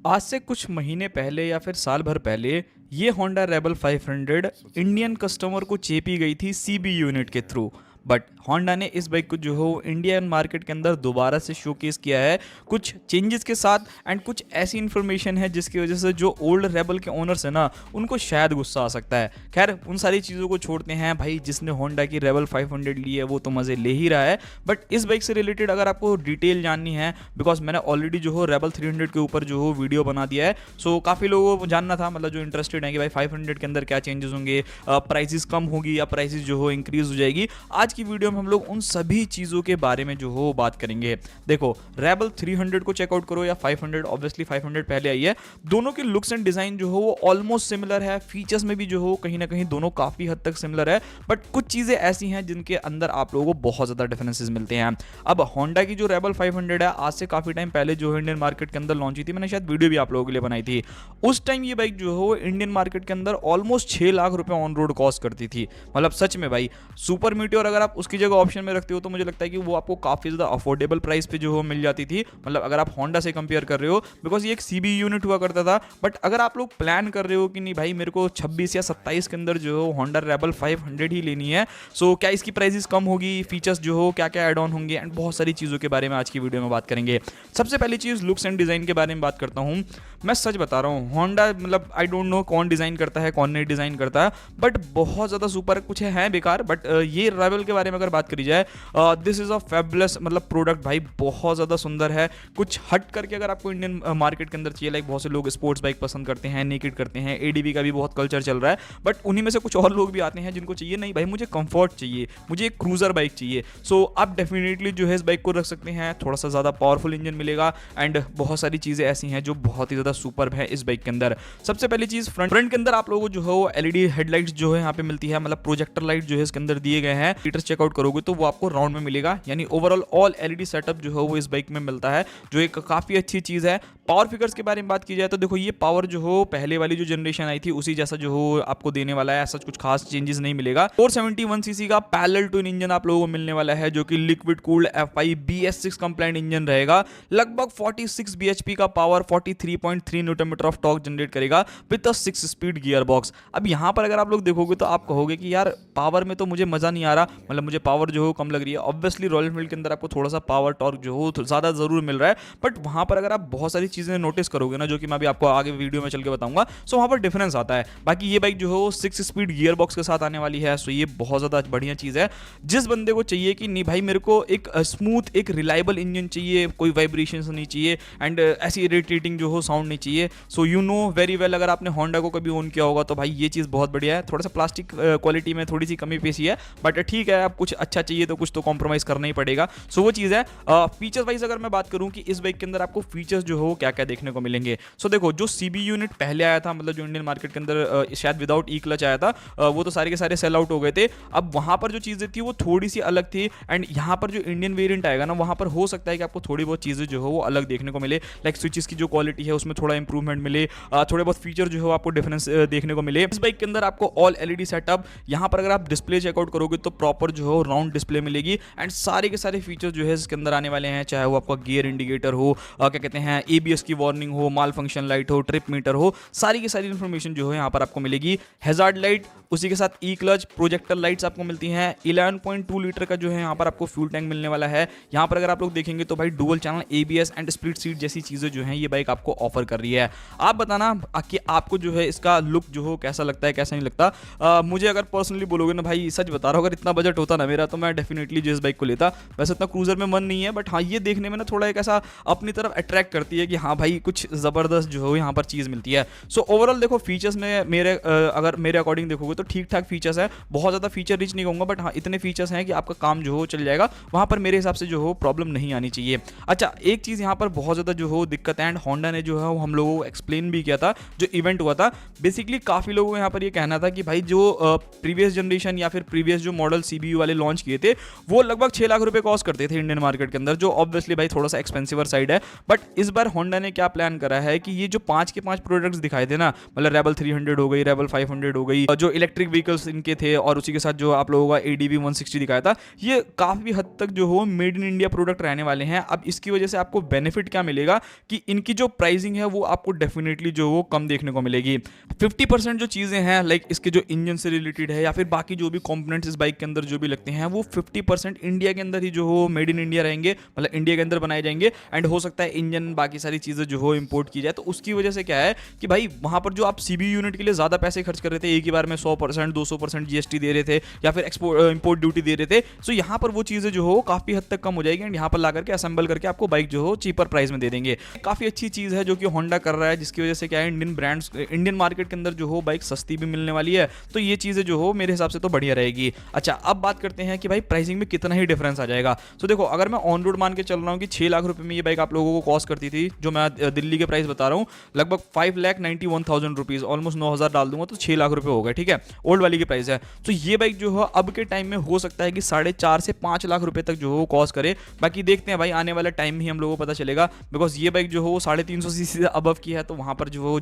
आज से कुछ महीने पहले या फिर साल भर पहले ये होंडा रेबल 500 इंडियन कस्टमर को चेपी गई थी सीबी यूनिट के थ्रू। बट होंडा ने इस बाइक को जो हो इंडियन मार्केट के अंदर दोबारा से शोकेस किया है कुछ चेंजेस के साथ। एंड कुछ ऐसी इन्फॉर्मेशन है जिसकी वजह से जो ओल्ड रेबल के ओनर्स है ना उनको शायद गुस्सा आ सकता है। खैर उन सारी चीज़ों को छोड़ते हैं, भाई जिसने होंडा की रेबल 500 ली है वो तो मज़े ले ही रहा है। बट इस बाइक से रिलेटेड अगर आपको डिटेल जाननी है, बिकॉज मैंने ऑलरेडी जो हो रेबल 300 के ऊपर जो हो वीडियो बना दिया है, सो काफ़ी लोगों को जानना था, मतलब जो इंटरेस्टेड है कि भाई 500 के अंदर क्या चेंजेस होंगे, प्राइसेस कम होगी या प्राइसेस जो हो इंक्रीज हो जाएगी। आज की वीडियो में हम लोग उन सभी चीज़ों के बारे में जो हो बात करेंगे। देखो रेबल 300 को चेकआउट करो या 500, ऑब्वियसली 500 पहले आई है। दोनों के लुक्स एंड डिज़ाइन जो हो वो ऑलमोस्ट सिमिलर है, फीचर्स में भी जो हो कहीं ना कहीं दोनों काफ़ी हद तक सिमिलर है। बट कुछ चीज़ें ऐसी हैं जिनके अंदर आप लोगों को बहुत ज़्यादा डिफरेंसेस मिलते हैं। अब होंडा की जो रेबल 500 है आज से काफ़ी टाइम पहले जो इंडियन मार्केट के अंदर लॉन्च हुई थी, मैंने शायद वीडियो भी आप लोगों के लिए बनाई थी। उस टाइम ये बाइक जो हो इंडियन मार्केट के अंदर ऑलमोस्ट 6 लाख रुपए ऑन रोड कॉस्ट करती थी। मतलब सच में भाई सुपर मीटियोर अगर आप उसकी जगह ऑप्शन में रखते हो तो मुझे लगता है कि वो आपको काफ़ी ज़्यादा अफोर्डेबल प्राइस पे जो हो मिल जाती थी। मतलब अगर आप होंडा से कंपेयर कर रहे हो, बिकॉज ये एक सीबी यूनिट हुआ करता था। बट अगर आप लोग प्लान कर रहे हो कि नहीं भाई मेरे को 26 या 27 के अंदर जो हो होंडा रेबल 500 ही लेनी है, सो क्या इसकी प्राइसेस कम होगी, फीचर्स जो हो क्या क्या एड ऑन होंगे, एंड बहुत सारी चीज़ों के बारे में आज की वीडियो में बात करेंगे। सबसे पहली चीज़ लुक्स एंड डिज़ाइन के बारे में बात करता हूँ। मैं सच बता रहा हूँ, होंडा मतलब आई डोंट नो कौन डिज़ाइन करता है कौन नहीं डिज़ाइन करता है, बट बहुत ज़्यादा सुपर कुछ है बेकार। बट ये रेबल के बारे में अगर बात करी जाए, दिस इज़ अ फैबुलस मतलब प्रोडक्ट भाई, बहुत ज़्यादा सुंदर है। कुछ हट करके अगर आपको इंडियन मार्केट के अंदर चाहिए, लाइक बहुत से लोग स्पोर्ट्स बाइक पसंद करते हैं, नेकेड करते हैं, एडीबी का भी बहुत कल्चर चल रहा है। बट उन्हीं में से कुछ और लोग भी आते हैं जिनको चाहिए नहीं भाई मुझे कंफर्ट चाहिए, मुझे एक क्रूजर बाइक चाहिए। सो आप डेफिनेटली जो है इस बाइक को रख सकते हैं। थोड़ा सा ज़्यादा पावरफुल इंजन मिलेगा एंड बहुत सारी चीज़ें ऐसी हैं जो बहुत ही ज़्यादा सुपर है इस बाइक के अंदर। सबसे पहली चीज़ फ्रंट के अंदर आप लोगों को जो है वो एलईडी हेडलाइट्स जो है यहाँ पे मिलती है, मतलब प्रोजेक्टर लाइट जो है इसके अंदर दिए गए हैं। मीटर चेकआउट करोगे तो वो आपको राउंड में मिलेगा, यानी ओवरऑल ऑल एलईडी सेटअप जो है वो इस बाइक में मिलता है, जो एक काफ़ी अच्छी चीज़ है। पावर फिगर्स के बारे में बात की जाए तो देखो ये पावर जो हो पहले वाली जो जनरेशन आई थी उसी जैसा जो हो आपको देने वाला है, ऐसा कुछ खास चेंजेस नहीं मिलेगा। 471 सीसी का पैरेलल ट्विन इंजन आप लोगों को मिलने वाला है, जो कि liquid cooled FI BS6 compliant engine रहेगा। लगभग 46 bhp का power, 43.3 newton metre of torque generate करेगा with a 6 speed gear box. अब यहाँ पर अगर आप लोग देखोगे तो आप कहोगे कि यार पावर में तो मुझे मजा नहीं आ रहा, मतलब मुझे पावर जो हो कम लग रही है। ऑब्वियसली रॉयल एनफील्ड के अंदर आपको थोड़ा सा पावर टॉर्क जो हो ज़्यादा ज़रूर मिल रहा है, बट वहाँ पर अगर आप बहुत सारी चीज़ें नोटिस करोगे ना, जो कि मैं अभी आपको आगे वीडियो में चल के बताऊंगा, सो वहाँ पर डिफरेंस आता है। बाकी ये बाइक जो हो 6 स्पीड गियर बॉक्स के साथ आने वाली है, सो ये बहुत ज़्यादा बढ़िया चीज़ है। जिस बंदे को चाहिए कि नहीं भाई मेरे को एक स्मूथ एक रिलायबल इंजन चाहिए, कोई वाइब्रेशन नहीं चाहिए एंड ऐसी इरिटेटिंग जो हो साउंड नहीं चाहिए, so you know very well अगर आपने होंडा को कभी ओन किया होगा तो भाई ये चीज़ बहुत बढ़िया है। थोड़ा सा प्लास्टिक क्वालिटी में थोड़ी सी कमी पेशी है, बट ठीक है, आप कुछ अच्छा चाहिए तो कुछ तो कॉम्प्रोमाइज़ करना ही पड़ेगा। सो वो चीज़ है। फीचर्स वाइज अगर मैं बात करूं कि इस बाइक के अंदर आपको फीचर्स जो हो क्या क्या देखने को मिलेंगे, सो देखो जो सीबी यूनिट पहले आया था, मतलब जो इंडियन मार्केट के अंदर शायद विदाउट ई क्लच आया था, वो तो सारे के सारे सेल आउट हो गए थे। अब वहां पर जो चीज़ें थी वो थोड़ी सी अलग थी, एंड यहाँ पर जो इंडियन वेरिएंट आएगा ना वहां पर हो सकता है कि आपको थोड़ी बहुत चीज़ें जो हो वो अलग देखने को मिले, लाइक स्विचेस की जो क्वालिटी है उसमें थोड़ा इंप्रूवमेंट मिले, थोड़े बहुत फीचर जो हो आपको डिफरेंस देखने को मिले। इस बाइक के अंदर आपको ऑल एलईडी सेटअप, यहाँ पर अगर आप डिस्प्ले चेकआउट करोगे तो प्रॉपर जो हो राउंड डिस्प्ले मिलेगी, एंड सारे के सारे फीचर्स जो है इसके अंदर आने वाले हैं, चाहे वो आपका गियर इंडिकेटर हो, क्या कहते हैं एबीएस की वार्निंग हो, माल फंक्शन लाइट हो, ट्रिप मीटर हो, सारी की सारी इंफॉर्मेशन जो है यहाँ पर आपको मिलेगी। हैजार्ड लाइट, उसी के साथ ई क्लच, प्रोजेक्टर लाइट्स आपको मिलती हैं। 11.2 लीटर का जो है यहाँ पर आपको फ्यूल टैंक मिलने वाला है। यहाँ पर अगर आप लोग देखेंगे तो भाई dual channel ABS and split seat जैसी चीज़ें जो हैं ये बाइक आपको ऑफर कर रही है। आप बताना कि आपको जो है इसका लुक जो हो कैसा लगता है कैसा नहीं लगता। मुझे अगर पर्सनली बोलोगे ना भाई, सच बता रहा हूँ, अगर इतना बजट होता ना मेरा तो मैं डेफिनेटली जो इस बाइक को लेता। वैसे इतना क्रूजर में मन नहीं है, बट हाँ ये देखने में ना थोड़ा एक ऐसा अपनी तरफ अट्रैक्ट करती है कि हाँ भाई कुछ ज़बरदस्त जो हो यहाँ पर चीज़ मिलती है। सो ओवरऑल देखो फीचर्स में मेरे अगर मेरे अकॉर्डिंग देखोगे तो ठीक ठाक फीचर्स है, बहुत ज़्यादा फीचर रिच नहीं कहूँगा, बट हाँ इतने फीचर्स हैं कि आपका काम जो हो चल जाएगा। वहाँ पर मेरे हिसाब से जो हो प्रॉब्लम नहीं आनी चाहिए। अच्छा एक चीज़ यहाँ पर बहुत ज़्यादा जो हो दिक्कत है, एंड होंडा ने जो है वो हम लोगों को एक्सप्लेन भी किया था जो इवेंट हुआ था। बेसिकली काफ़ी लोगों को यहाँ पर ये कहना था कि भाई जो प्रीवियस जनरेशन या फिर प्रीवियस जो मॉडल सीबीयू वाले लॉन्च किए थे वो लगभग 6 लाख रुपए कॉस्ट करते थे इंडियन मार्केट के अंदर, जो ऑब्वियसली भाई थोड़ा सा एक्सपेंसिवर साइड है। बट इस बार होंडा ने क्या प्लान करा है कि ये जो 5 के 5 प्रोडक्ट्स दिखाए थे ना, मतलब रेबल 300 हो गई, रेबल 500 हो गई, जो इलेक्ट्रिक व्हीकल्स इनके थे, और उसी के साथ जो आप लोगों का एडीबी 160 दिखाया था, ये काफ़ी हद तक जो हो मेड इन इंडिया प्रोडक्ट रहने वाले हैं। अब इसकी वजह से आपको बेनिफिट क्या मिलेगा कि इनकी जो प्राइसिंग है है वो आपको डेफिनेटली जो वो कम देखने को मिलेगी। 50% जो चीज़ें हैं लाइक इसके जो इंजन से रिलेटेड है या फिर बाकी जो भी कंपोनेंट्स इस बाइक के अंदर जो भी लगते हैं वो 50% इंडिया के अंदर ही जो हो मेड इन इंडिया रहेंगे, मतलब इंडिया के अंदर बनाए जाएंगे। एंड हो सकता है इंजन बाकी सारी चीज़ें जो हो इंपोर्ट की जाए, तो उसकी वजह से क्या है कि भाई वहाँ पर जो आप सीबीयू यूनिट के लिए ज़्यादा पैसे खर्च कर रहे थे, एक ही बार में 100% 200% जीएसटी दे रहे थे या फिर इंपोर्ट ड्यूटी दे रहे थे, सो यहाँ पर वो चीज़ें जो हो काफ़ी हद तक कम हो जाएगी एंड यहाँ पर ला करके असेंबल करके आपको बाइक जो हो चीपर प्राइस में दे देंगे। काफ़ी अच्छी चीज़ है जो कि होंडा कर रहा है, जिसकी वजह से क्या है इंडियन ब्रांड्स इंडियन मार्केट के अंदर जो हो बाइक सस्ती भी मिलने वाली है, तो ये चीज़ें जो हो मेरे हिसाब से तो बढ़िया रहेगी। अच्छा, अब बात करते हैं कि भाई प्राइसिंग में कितना ही डिफरेंस आ जाएगा। सो देखो, अगर मैं ऑन रोड मान के चल रहा हूँ कि 6 लाख रुपए में ये बाइक आप लोगों को कॉस्ट करती थी, जो मैं दिल्ली के प्राइस बता रहा हूँ लगभग 5,91,000 रुपीज़, ऑलमोस्ट 9,000 डाल दूंगा तो 6 लाख रुपए हो गए, ठीक है, ओल्ड वाली की प्राइस है। तो ये बाइक जो है अब के टाइम में हो सकता है कि 4.5 से 5 लाख रुपए तक जो हो कॉस्ट करे। बाकी देखते हैं भाई, आने वाला टाइम ही हम लोगों को पता चलेगा, बिकॉज ये बाइक जो हो 350 सीसी से अबव की है, तो वहाँ पर जो हो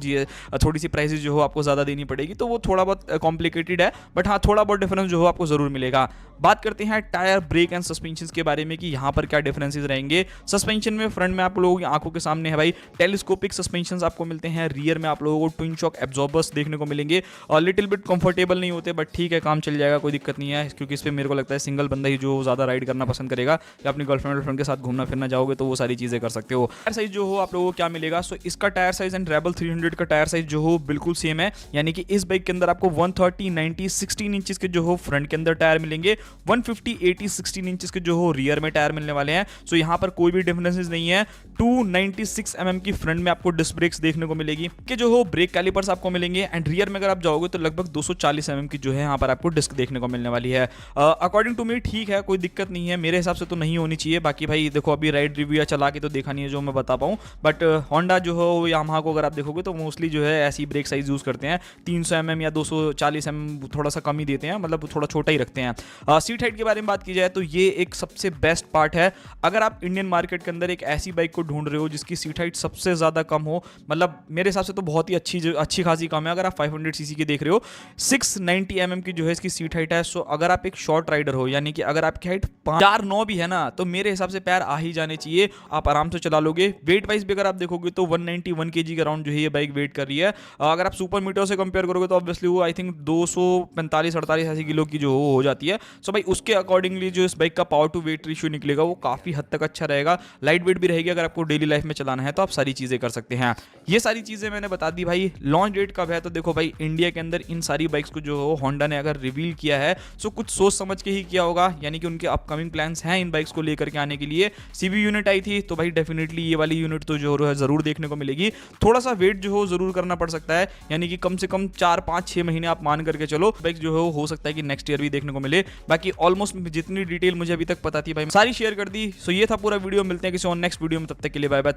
थोड़ी सी प्राइसेस जो हो आपको ज़्यादा देनी पड़ेगी, तो वो थोड़ा बहुत कॉम्प्लिकेटेड है, बट हाँ थोड़ा बहुत डिफरेंस जो हो आपको ज़रूर मिलेगा। बात करते हैं टायर, ब्रेक एंड सस्पेंशन के बारे में कि यहाँ पर क्या डिफरेंसेस रहेंगे। सस्पेंशन में फ्रंट में आप लोगों की आंखों के सामने है भाई टेलीस्कोपिक सस्पेंशन आपको मिलते हैं, रियर में आप लोगों को ट्विन शॉक एब्जॉर्बर्स देखने को मिलेंगे और लिटिल बिट कंफर्टेबल नहीं होते, बट ठीक है काम चल जाएगा, कोई दिक्कत नहीं है, क्योंकि इस पर मेरे को लगता है सिंगल बंदा ही जो ज़्यादा राइड करना पसंद करेगा या अपनी गर्लफ्रेंड के साथ घूमना फिरना जाओगे तो वो सारी चीज़ें कर सकते हो। टायर साइज जो हो आप लोगों को क्या मिलेगा, सो इसका टायर साइज एंड रेबल 300 का टायर साइज जो हो बिल्कुल सेम है, यानी कि इस बाइक के अंदर आपको 130, 90, 16 इंचेस के जो हो फ्रंट के अंदर टायर मिलेंगे, 150, 80, 16 इंचेस के जो हो रियर में टायर मिलने वाले हैं। सो यहाँ पर कोई भी डिफरेंसेस नहीं है। 296 mm की फ्रंट में आपको डिस्क ब्रेक्स देखने को मिलेगी कि जो हो ब्रेक कैलिपर्स आपको मिलेंगे एंड रियर में अगर आप जाओगे तो लगभग 240 mm की जो है यहाँ पर आपको डिस्क देखने को मिलने वाली है। अकॉर्डिंग टू मी ठीक है, कोई दिक्कत नहीं है, मेरे हिसाब से तो नहीं होनी चाहिए। बाकी भाई देखो, अभी राइड रिव्यू या चला के तो देखा नहीं है जो मैं बता पाऊँ, बट होंडा जो हो यामाहा को अगर आप देखोगे तो मोस्टली जो है ऐसी ब्रेक साइज यूज़ करते हैं, 300 mm या 240 mm थोड़ा सा कम ही देते हैं, मतलब थोड़ा छोटा ही रखते हैं। सीट हाइट के बारे में बात की जाए तो ये एक सबसे बेस्ट पार्ट है। अगर आप इंडियन मार्केट के अंदर एक ऐसी बाइक को ढूंढ रहे हो जिसकी सीट हाइट सबसे ज़्यादा कम हो, मतलब मेरे हिसाब से तो बहुत ही अच्छी खासी कम है। अगर आप 500 सीसी की देख रहे हो, 690 mm की जो है इसकी सीट हाइट है। सो अगर आप एक शॉर्ट राइडर हो, यानी कि अगर आपकी हाइट 4'9" भी है ना, तो मेरे हिसाब से पैर आ ही जाने चाहिए, आप आराम से चला लोगे। वेट वाइज भी अगर आप देखोगे तो 191 kg के अराउंड जो है ये बाइक वेट कर रही है। अगर आप सुपर मीटर से कंपेयर करोगे तो ऑब्वियसली वो आई थिंक 245-48 ऐसी किलो की जो हो जाती है। सो भाई उसके अकॉर्डिंगली जो इस बाइक का पावर टू वेट रेशियो निकलेगा वो काफ़ी हद तक अच्छा रहेगा, लाइट वेट भी रहेगी। अगर आपको डेली लाइफ में चलाना है तो आप सारी चीज़ें कर सकते हैं। ये सारी चीज़ें मैंने बता दी भाई। लॉन्च डेट कब है, तो देखो भाई इंडिया के अंदर इन सारी बाइक्स को जो हो होंडा ने अगर रिवील किया है सो कुछ सोच समझ के ही किया होगा, यानी कि उनके अपकमिंग प्लान्स हैं इन बाइक्स को लेकर के आने के लिए। सीबी यूनिट आई थी तो भाई डेफिनेटली ये वाली यूनिट तो जो है ज़रूर देखने को मिलेगी। थोड़ा सा वेट जो हो ज़रूर करना पड़ सकता है, यानी कि कम से कम 4-5-6 महीने आप मान करके चलो, बाइक जो हो सकता है कि नेक्स्ट ईयर भी देखने को मिले। बाकी ऑलमोस्ट जितनी डिटेल मुझे अभी तक पता थी भाई सारी शेयर कर दी। सो ये था पूरा वीडियो, मिलते हैं किसी और नेक्स्ट वीडियो में, तब तक के लिए बाय बाय।